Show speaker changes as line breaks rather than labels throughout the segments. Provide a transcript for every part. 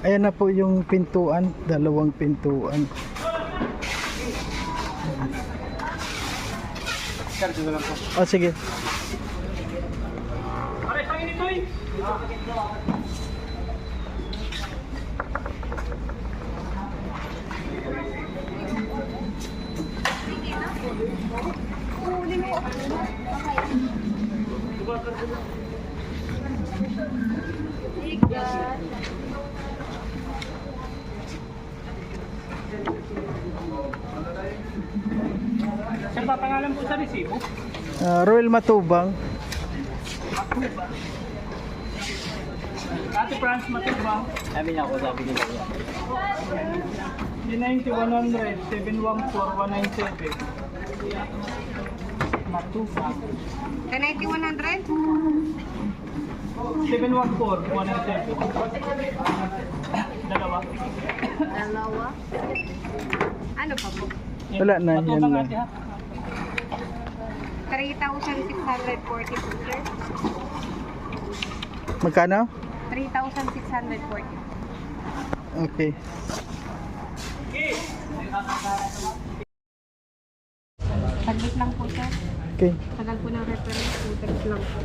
Ayan na po yung pintuan, dalawang pintuan. Oh, sige.
Saan pa pangalan po sa resibo?
Royal Matubang.
Ate France Matubang.
Sabi niya ako, sabi nila ko.
D90-100, 714-197. Matubang.
1080-100?
714-197. Dalawa.
Dalawa. Ano pa po?
Wala na, yan
Matubang
lang.
ate ha.
3,640 po, sir.
Magkano?
3,640.
Okay.
Saglit lang po, sir.
Okay.
Tagal po ng reference. Text lang po.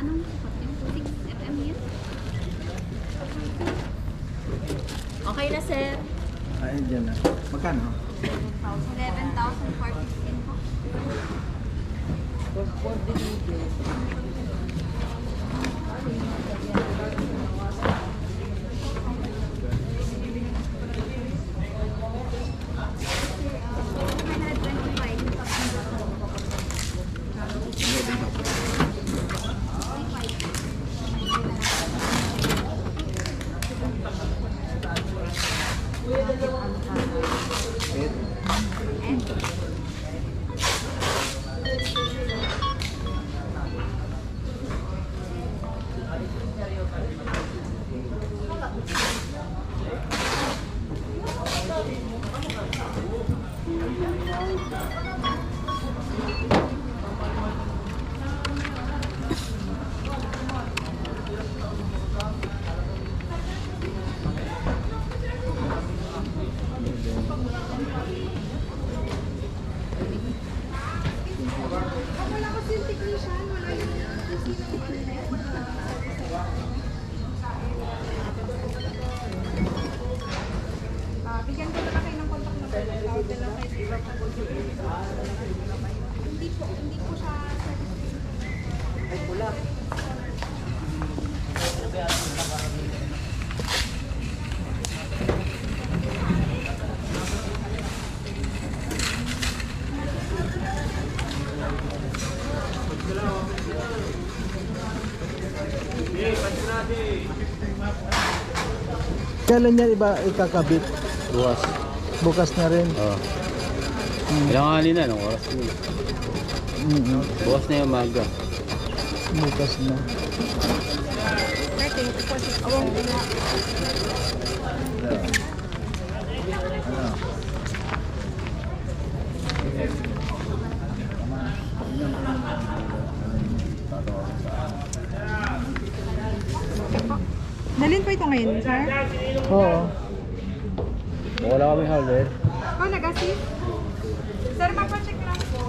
Anong sukat yung 6 mm yan? Okay na, sir.
Ayun dyan na. Magkano?
11,415 po.
Bigyan ko na kayo ng contact na po. Tawag na lang kayo. Hindi po siya service. Ay, pula.
Kailan yan iba ikakabit?
Bukas.
Bukas na rin.
Oo. Ilang kanina, anong oras yun? Bukas na yung umaga.
Bukas na.
Thank you po. Awang po na. Dalhin po ito ngayon, sir?
Oo.
Wala kami hardware.
Oh, nag-assist? Sir, mapacheck lang po.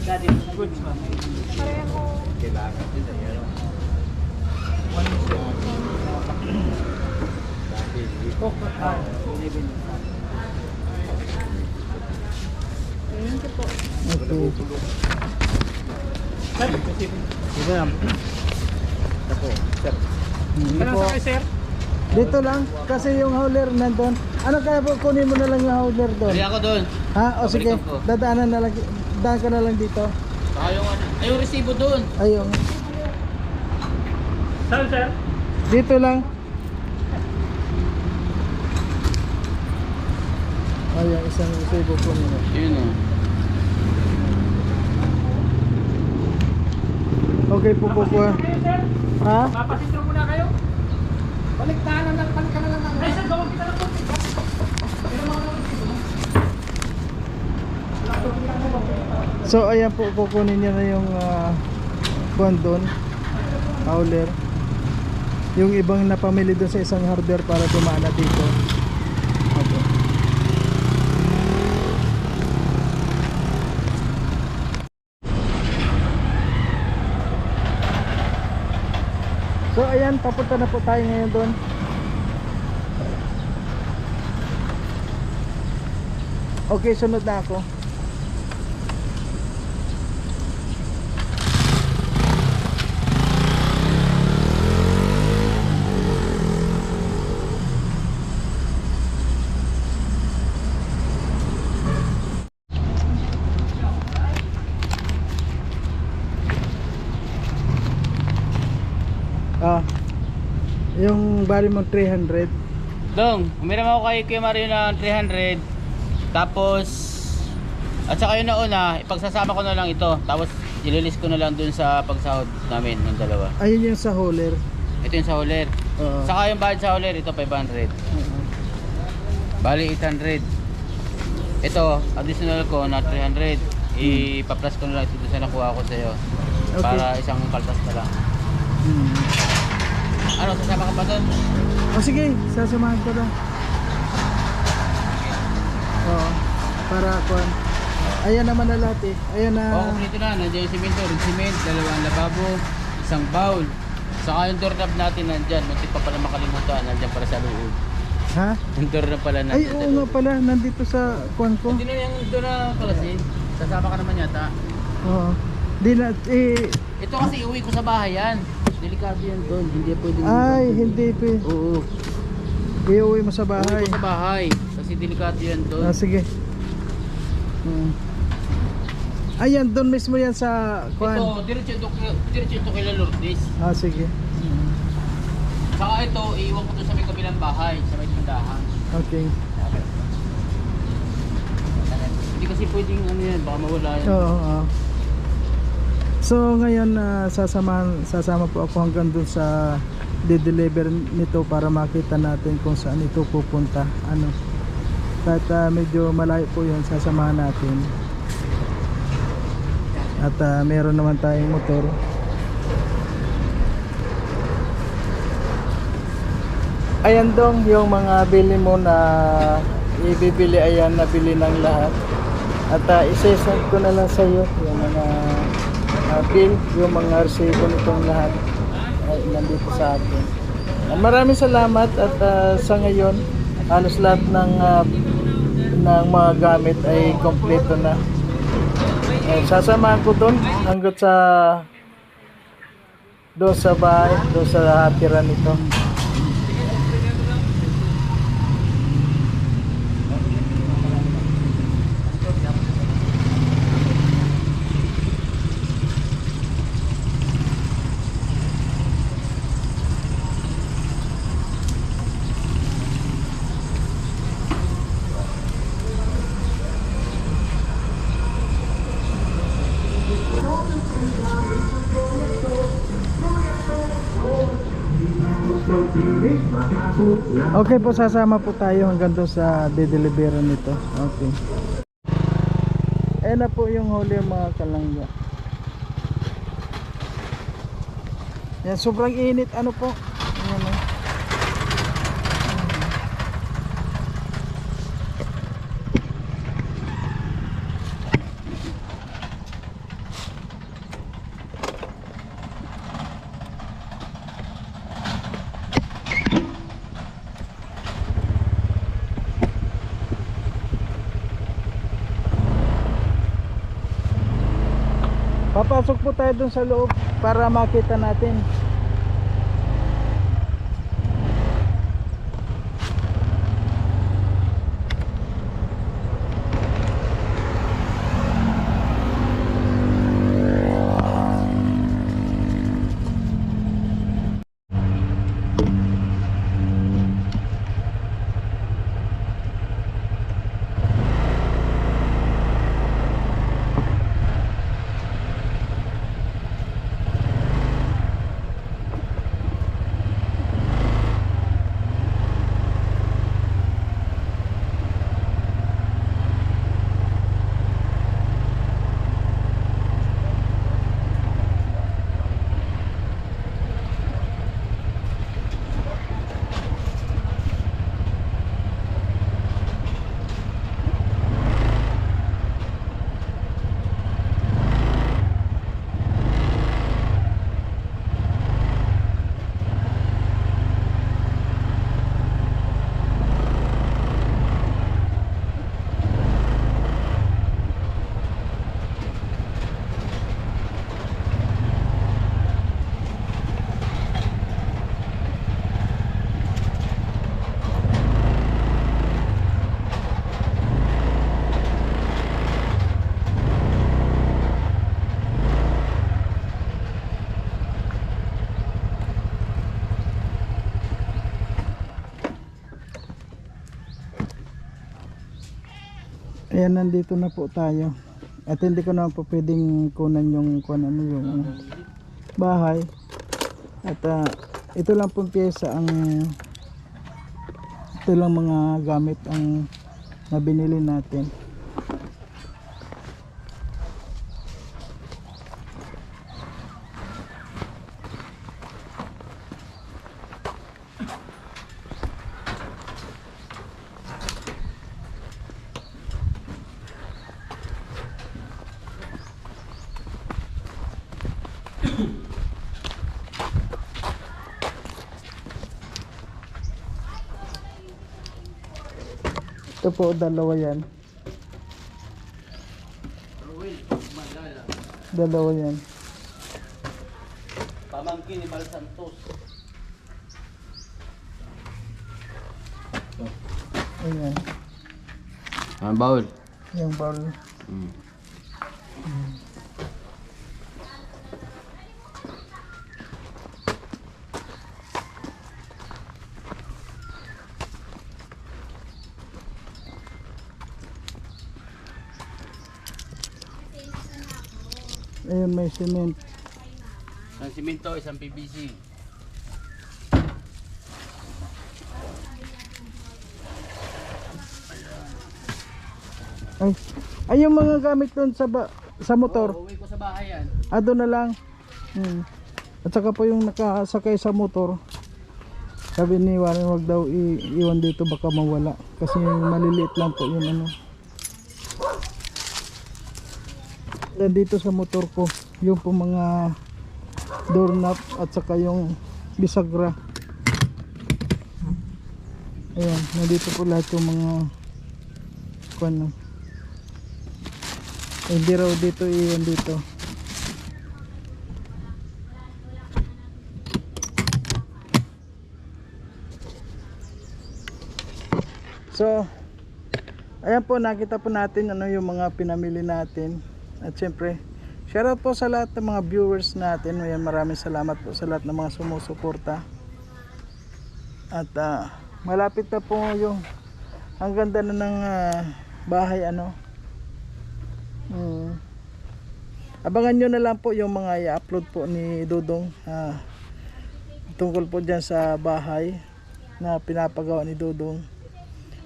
Daddy, goods ba?
Pareho. Thank you po.
Okay.
Sir, kasi
Ito na. Ito po. Sir.
Hindi
Kailan
po.
sa kayo, sir?
Dito lang, kasi yung hauler nandun. Ano kaya po, kunin mo na lang yung hauler doon.
Dali ako doon.
Ha? O sige,
Babalikan ko.
dadaanan na lang, daan ka na lang dito.
Saka yung ano. Ay, yung resibo doon.
Ayun.
Saan, sir?
Dito lang. Ayun, isang resibo po nila.
Yun o.
Okay po po po. Ha?
Papasintro muna kayo. Balik ka na lang. Ay, sir, gawin kita lang po.
So ayan po, kukunin niya na yung kuwan doon, hauler. Yung ibang napamili doon sa isang hardware para dumaan na dito. Okay. So ayan, papunta na po tayo ngayon doon. Okay, sunod na ako. Yung bali mo 300.
Dong, umiram ako kay Kuya Mario ng 300. Tapos at saka yun na una, ipagsasama ko na lang ito. Tapos ililis ko na lang dun sa pagsahod namin ng dalawa.
Ayun yung sa hauler.
Ito yung sa hauler. Saka yung bayad sa hauler, ito 500. Bali 800. Ito, additional ko na 300. Ipa-plus ko na lang ito dun sa nakuha ko sa iyo.
Okay.
Para isang kaltas na lang. Ano, sasama ka pa doon?
O sige, sasamahan ko lang. Oo, para kuan. Ayan naman na lahat eh. Ayan na.
Oo, kompleto na. Nandiyan yung simento, cement, dalawang lababo, isang bowl. Saka yung doorknob natin nandyan. Muntik pa pala makalimutan. Nandyan para sa loob.
Ha?
Yung doorknob pala
Ay,
nandyan.
oo nga pala. Nandito sa kuan ko.
Hindi na yung door na kalasin. Sasama ka naman yata.
Oo. Di na,
Ito kasi iuwi ko sa bahay yan. Delikado yan doon. Hindi pwedeng...
ay, hindi pa.
Oo.
Iuwi mo sa
Uwi
bahay.
ko sa bahay. Kasi delikado yan doon.
Sige. Ayan, doon mismo yan sa kuan.
Ito, diretso ito kay Lourdes.
Sige.
Saka ito, iiwan ko doon sa may kabilang bahay. Sa may tindahan.
Okay.
Hindi kasi pwedeng ano yan. Baka mawala yan.
Oo. So ngayon sasama po ako hanggang dun sa de-deliver nito para makita natin kung saan ito pupunta. Ano? Kahit medyo malayo po 'yun, sasamahan natin. At meron naman tayong motor. Ayan dong yung mga bili mo na ibibili, ayan, nabili ng lahat. At isesend ko na lang sa iyo yung mga bill, yung mga resibo nitong lahat ay nandito sa atin. Maraming salamat at sa ngayon halos lahat ng mga gamit ay kompleto na. Sasamahan ko doon hanggang sa doon sa bahay, doon sa hatiran nito. Okay po, sasama po tayo hanggang doon sa de-delivery nito. Okay. Ayan na po yung huli mga kalangga. Yan, sobrang init. Ano po? Ayan o. Papasok po tayo dun sa loob para makita natin. Ayan, nandito na po tayo. At hindi ko na po pwedeng kunan yung yung bahay. At ito lang pong pyesa ang ito lang mga gamit ang nabinili natin. Ito po, dalawa yan. Dalawa yan.
Pamangkin ni Mal Santos.
Ayan.
Ang bawal.
Yung bowl. Ayun, may cement.
Isang simento, isang PVC.
Ay, yung mga gamit doon sa motor.
Uwi ko sa bahay yan.
Doon na lang. At saka po yung nakasakay sa motor. Sabi ni Warren, wag daw iwan dito, baka mawala. Kasi maliliit lang po yung ano. Nandito sa motor ko, yung po mga doorknob at saka yung bisagra. Ayan, nandito po lahat yung mga ano. Hindi raw dito iwan dito. So, ayan po, nakita po natin ano yung mga pinamili natin. At syempre, shoutout po sa lahat ng mga viewers natin. Ayan, maraming salamat po sa lahat ng mga sumusuporta. At malapit na po yung ang ganda na ng bahay ano. Abangan nyo na lang po yung mga i-upload po ni Dudong tungkol po dyan sa bahay na pinapagawa ni Dudong.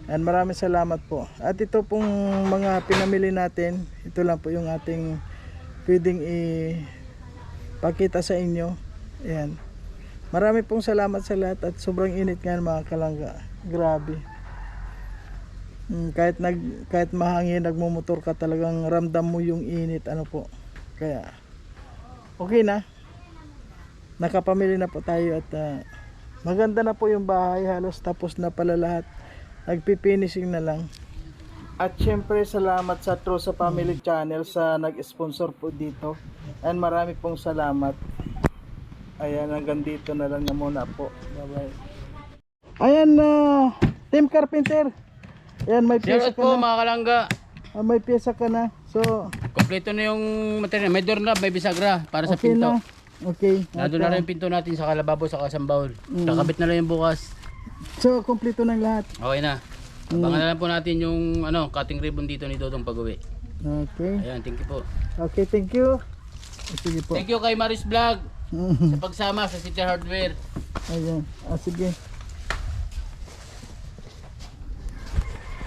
And maraming salamat po. At ito pong mga pinamili natin, ito lang po yung ating pwedeng ipakita sa inyo. Ayan. Marami pong salamat sa lahat at sobrang init ngayon mga kalangga. Grabe. Kahit mahangin, nagmumotor ka, talagang ramdam mo yung init ano po. Kaya okay na. Nakapamili na po tayo at maganda na po yung bahay, halos tapos na pala lahat. Nagpifinishing na lang. At syempre salamat sa True sa Family Channel sa nag-sponsor po dito. And marami pong salamat. Ayan, hanggang dito na lang na muna po. Bye-bye. Ayan Team Carpenter. Ayan, may pyesa
Shoutout
ka
po
na.
mga kalangga.
May pyesa ka na. So,
Kompleto na yung material. May doorknob, may bisagra para sa
okay
pinto.
na. Okay.
Nandun na rin yung pinto natin sa kalababo sa kasambawol. Kakabit na lang yung bukas.
So, kumpleto ng lahat.
Okay na. Abangan na lang po natin yung cutting ribbon dito ni Dodong pag-uwi.
Okay.
Ayan, thank you po.
Okay, thank you. Sige po.
Thank you kay Maris Vlog sa pagsama sa City Hardware.
Ayan. Sige.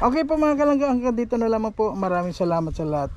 Okay po mga kalangga, hanggang dito na lamang po. Maraming salamat sa lahat.